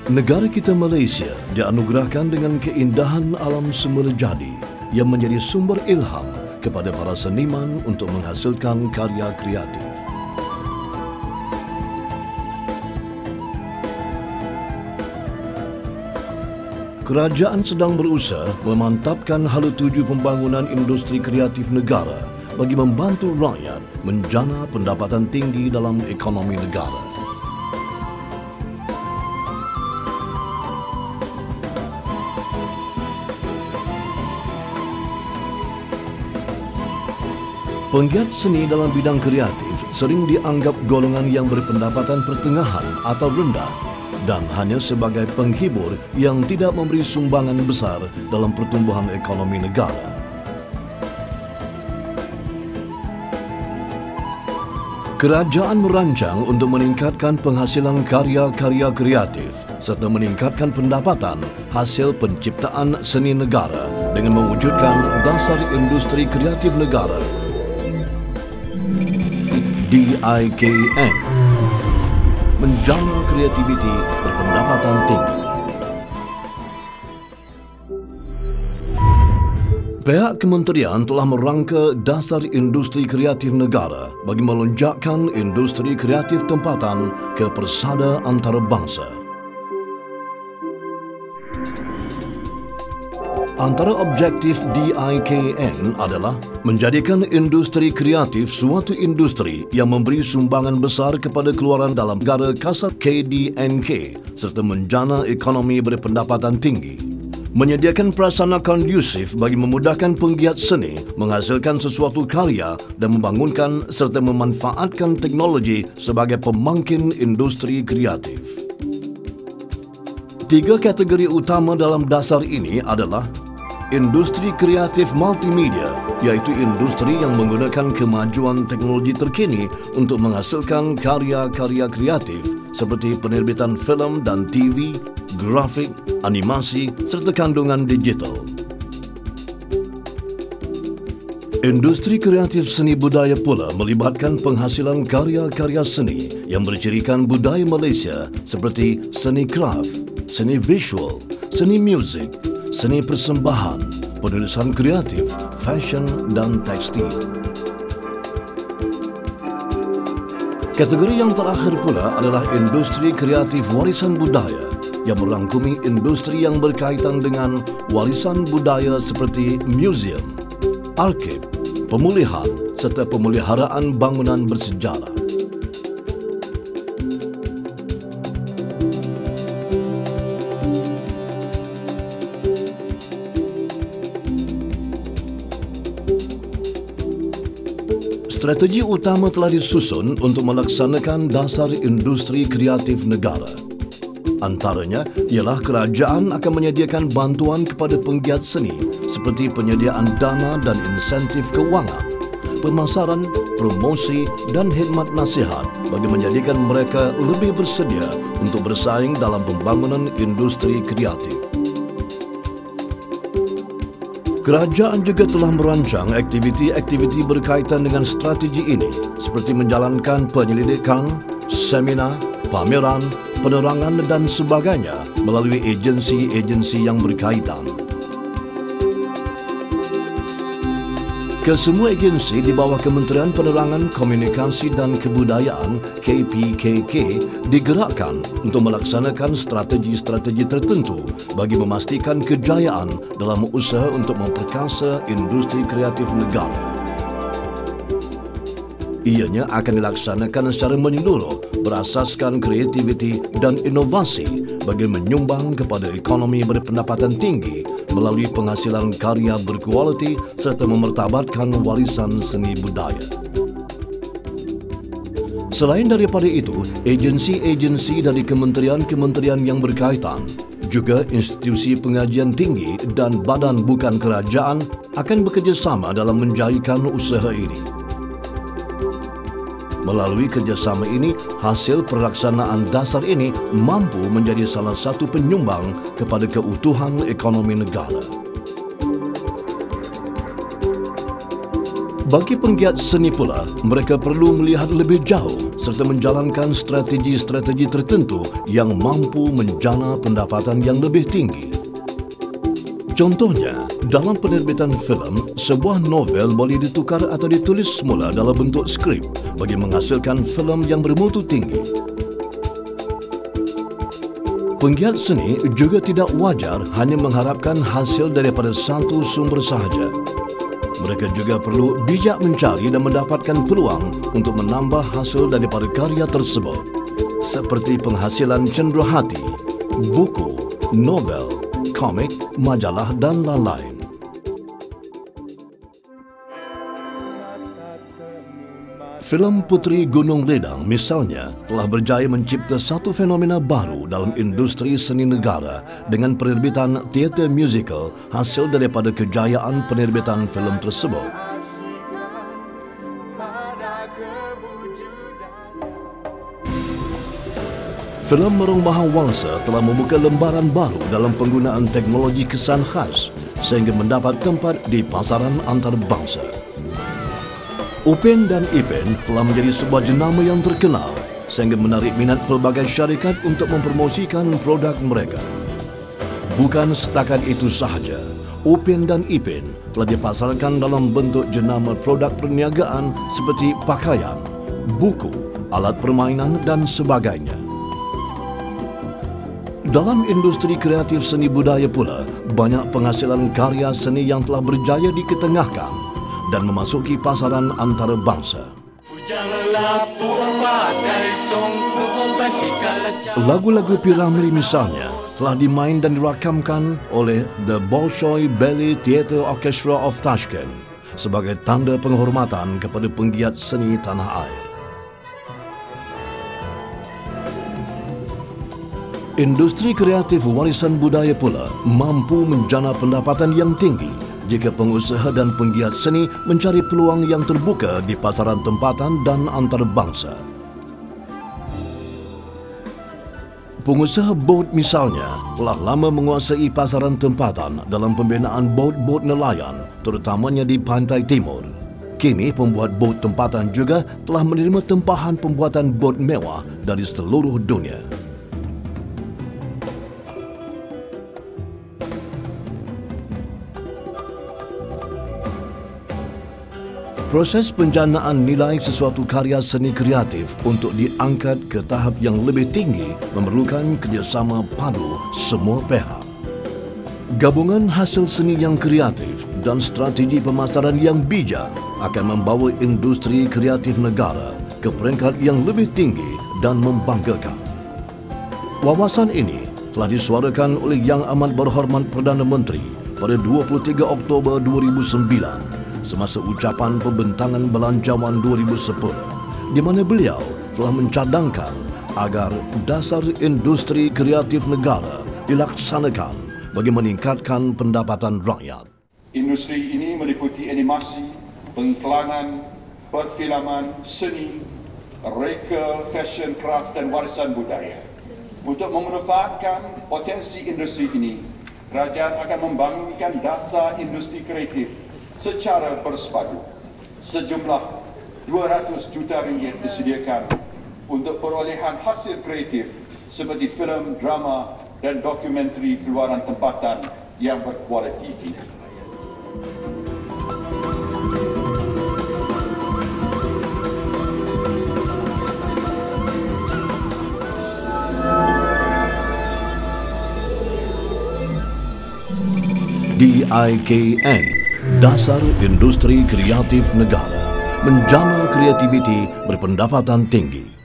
Negara kita Malaysia dianugerahkan dengan keindahan alam semula jadi yang menjadi sumber ilham kepada para seniman untuk menghasilkan karya kreatif. Kerajaan sedang berusaha memantapkan hala tuju pembangunan industri kreatif negara bagi membantu rakyat menjana pendapatan tinggi dalam ekonomi negara. Penggiat seni dalam bidang kreatif sering dianggap golongan yang berpendapatan pertengahan atau rendah dan hanya sebagai penghibur yang tidak memberi sumbangan besar dalam pertumbuhan ekonomi negara. Kerajaan merancang untuk meningkatkan penghasilan karya-karya kreatif serta meningkatkan pendapatan hasil penciptaan seni negara dengan mewujudkan dasar industri kreatif negara DIKN, menjana kreativiti berpendapatan tinggi. Pihak kementerian telah merangka dasar industri kreatif negara bagi melonjakkan industri kreatif tempatan ke persada antarabangsa. Antara objektif DIKN adalah menjadikan industri kreatif suatu industri yang memberi sumbangan besar kepada keluaran dalam negara kasat KDNK serta menjana ekonomi berpendapatan tinggi. Menyediakan prasarana kondusif bagi memudahkan penggiat seni menghasilkan sesuatu karya dan membangunkan serta memanfaatkan teknologi sebagai pemangkin industri kreatif. Tiga kategori utama dalam dasar ini adalah industri kreatif multimedia, iaitu industri yang menggunakan kemajuan teknologi terkini untuk menghasilkan karya-karya kreatif seperti penerbitan filem dan TV, grafik, animasi serta kandungan digital. Industri kreatif seni budaya pula melibatkan penghasilan karya-karya seni yang bercirikan budaya Malaysia seperti seni kraft, seni visual, seni muzik, seni persembahan, penulisan kreatif, fashion dan tekstil. Kategori yang terakhir pula adalah industri kreatif warisan budaya yang merangkumi industri yang berkaitan dengan warisan budaya seperti museum, arsip, pemulihan serta pemeliharaan bangunan bersejarah. Strategi utama telah disusun untuk melaksanakan dasar industri kreatif negara. Antaranya ialah kerajaan akan menyediakan bantuan kepada penggiat seni seperti penyediaan dana dan insentif kewangan, pemasaran, promosi dan khidmat nasihat bagi menjadikan mereka lebih bersedia untuk bersaing dalam pembangunan industri kreatif. Kerajaan juga telah merancang aktiviti-aktiviti berkaitan dengan strategi ini seperti menjalankan penyelidikan, seminar, pameran, penerangan dan sebagainya melalui agensi-agensi yang berkaitan. Kesemua agensi di bawah Kementerian Penerangan Komunikasi dan Kebudayaan KPKK digerakkan untuk melaksanakan strategi-strategi tertentu bagi memastikan kejayaan dalam usaha untuk memperkasa industri kreatif negara. Ianya akan dilaksanakan secara menyeluruh berasaskan kreativiti dan inovasi bagi menyumbang kepada ekonomi berpendapatan tinggi melalui penghasilan karya berkualiti serta memertabatkan warisan seni budaya. Selain daripada itu, agensi-agensi dari kementerian-kementerian yang berkaitan, juga institusi pengajian tinggi dan badan bukan kerajaan akan bekerjasama dalam menjayakan usaha ini. Melalui kerjasama ini, hasil pelaksanaan dasar ini mampu menjadi salah satu penyumbang kepada keutuhan ekonomi negara. Bagi penggiat seni pula, mereka perlu melihat lebih jauh serta menjalankan strategi-strategi tertentu yang mampu menjana pendapatan yang lebih tinggi. Contohnya, dalam penerbitan filem, sebuah novel boleh ditukar atau ditulis semula dalam bentuk skrip bagi menghasilkan filem yang bermutu tinggi. Penggiat seni juga tidak wajar hanya mengharapkan hasil daripada satu sumber sahaja. Mereka juga perlu bijak mencari dan mendapatkan peluang untuk menambah hasil daripada karya tersebut, seperti penghasilan cenderuhati, buku, novel, komik, majalah dan lain-lain. Filem Puteri Gunung Ledang misalnya telah berjaya mencipta satu fenomena baru dalam industri seni negara dengan penerbitan teater musical hasil daripada kejayaan penerbitan filem tersebut. Filem Merung Mahawangsa telah membuka lembaran baru dalam penggunaan teknologi kesan khas sehingga mendapat tempat di pasaran antarabangsa. Upin dan Ipin telah menjadi sebuah jenama yang terkenal sehingga menarik minat pelbagai syarikat untuk mempromosikan produk mereka. Bukan setakat itu sahaja, Upin dan Ipin telah dipasarkan dalam bentuk jenama produk perniagaan seperti pakaian, buku, alat permainan dan sebagainya. Dalam industri kreatif seni budaya pula, banyak penghasilan karya seni yang telah berjaya diketengahkan dan memasuki pasaran antarabangsa. Lagu-lagu P. Ramlee misalnya telah dimain dan dirakamkan oleh The Bolshoi Ballet Theatre Orchestra of Tashkent sebagai tanda penghormatan kepada penggiat seni tanah air. Industri kreatif warisan budaya pula mampu menjana pendapatan yang tinggi jika pengusaha dan penggiat seni mencari peluang yang terbuka di pasaran tempatan dan antarabangsa. Pengusaha bot misalnya telah lama menguasai pasaran tempatan dalam pembinaan bot-bot nelayan, terutamanya di pantai timur. Kini pembuat bot tempatan juga telah menerima tempahan pembuatan bot mewah dari seluruh dunia. Proses penjanaan nilai sesuatu karya seni kreatif untuk diangkat ke tahap yang lebih tinggi memerlukan kerjasama padu semua pihak. Gabungan hasil seni yang kreatif dan strategi pemasaran yang bijak akan membawa industri kreatif negara ke peringkat yang lebih tinggi dan membanggakan. Wawasan ini telah disuarakan oleh Yang Amat Berhormat Perdana Menteri pada 23 Oktober 2009 semasa ucapan pembentangan Belanjawan 2010, di mana beliau telah mencadangkan agar dasar industri kreatif negara dilaksanakan bagi meningkatkan pendapatan rakyat. Industri ini meliputi animasi, pengiklanan, perfilman, seni, reka, fashion, craft dan warisan budaya. Untuk memanfaatkan potensi industri ini, kerajaan akan membangunkan dasar industri kreatif secara bersepadu. Sejumlah 200 juta ringgit disediakan untuk perolehan hasil kreatif seperti filem, drama dan dokumentari keluaran tempatan yang berkualiti tinggi. DIKN, Dasar Industri Kreatif Negara, menjana kreativiti berpendapatan tinggi.